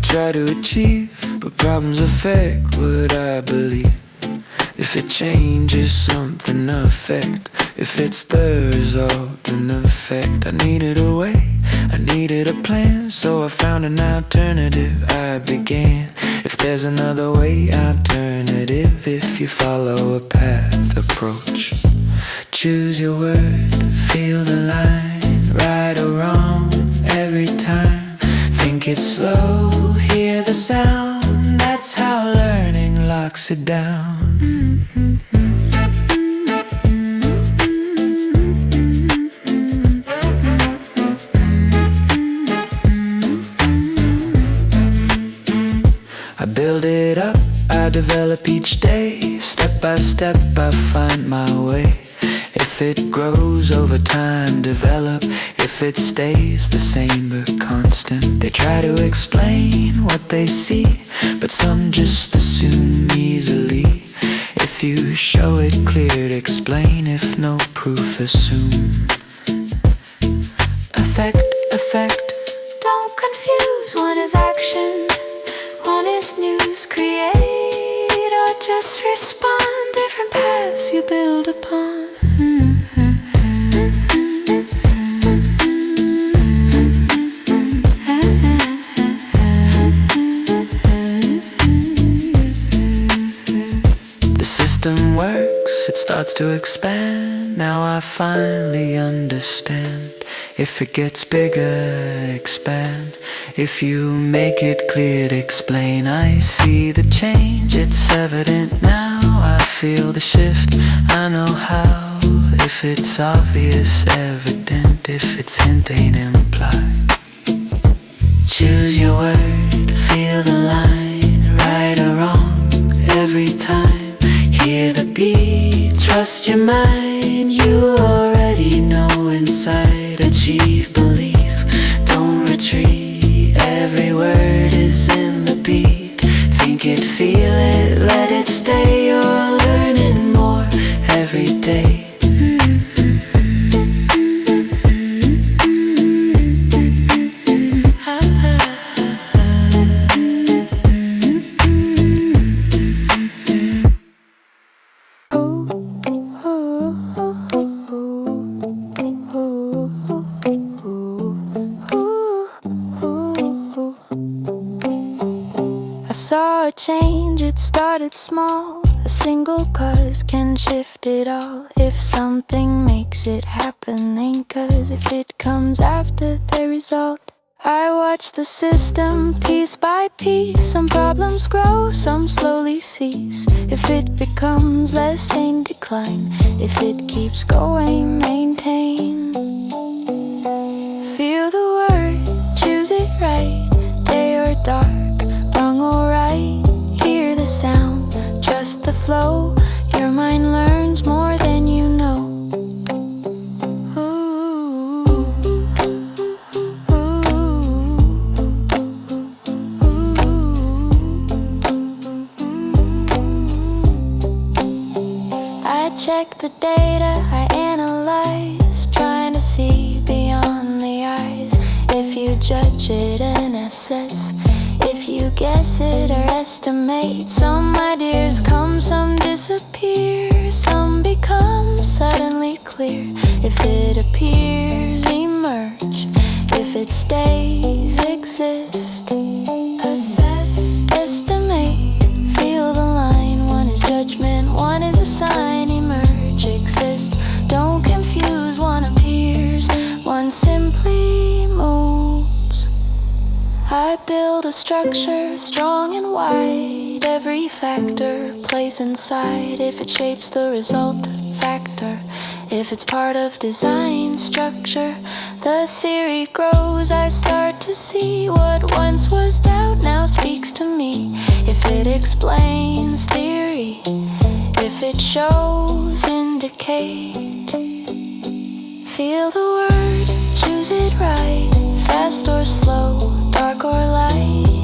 try to achieve, but problems affect what I believe. If it changes something, affect. If it's the result, an effect. I needed a way, I needed a plan, so I found an alternative. I began. If there's another way, alternative. If you follow a path approach, choose your word, feel the line, right or wrong, every time. Think it slow, hear the sound. That's how learning locks it down. I build it up, I develop each day. Step by step I find my way. If it grows over time, develop. If it stays the same but constant. They try to explain what they see, but some just assume easily. If you show it clear, explain. If no proof, assume. Effect, effect. Don't confuse, one is action, one is news. Create or just respond, different paths you build upon. The system works, it starts to expand. Now I finally understand. If it gets bigger, expand. If you make it clear to explain, I see the change, it's evident now. I feel the shift, I know how. If it's obvious, evident. If it's hint, ain't implied. Choose your word, feel the line, right or wrong, every time. Hear the beat, trust your mind. You already know inside. Achieve, believe, don't retreat. Every word is in the beat. Think it, feel it, let it stay. You're learning more every day. I saw a change, it started small. A single cause can shift it all. If something makes it happen, ain't cause if it comes after the result. I watch the system piece by piece. Some problems grow, some slowly cease. If it becomes less, ain't decline. If it keeps going, maintain. Feel the word, choose it right. Day or dark, wrong or right. Hear the sound, trust the flow. Your mind learns more than you know. I check the data, I analyze, trying to see beyond the eyes. If you judge it and assess, if you guess it or estimate, some ideas come, some disappear, some become suddenly clear. If it appears, emerge. If it stays, exist. Assess, estimate, feel the line. One is judgment, one is a sign. Emerge, exist. Don't confuse, one appears, one simply moves. I build a structure strong and wide. Every factor plays inside. If it shapes the result, factor. If it's part of design structure, the theory grows. I start to see what once was doubt now speaks to me. If it explains theory, if it shows, indicate. Feel the word, choose it right. Fast or slow, dark or light.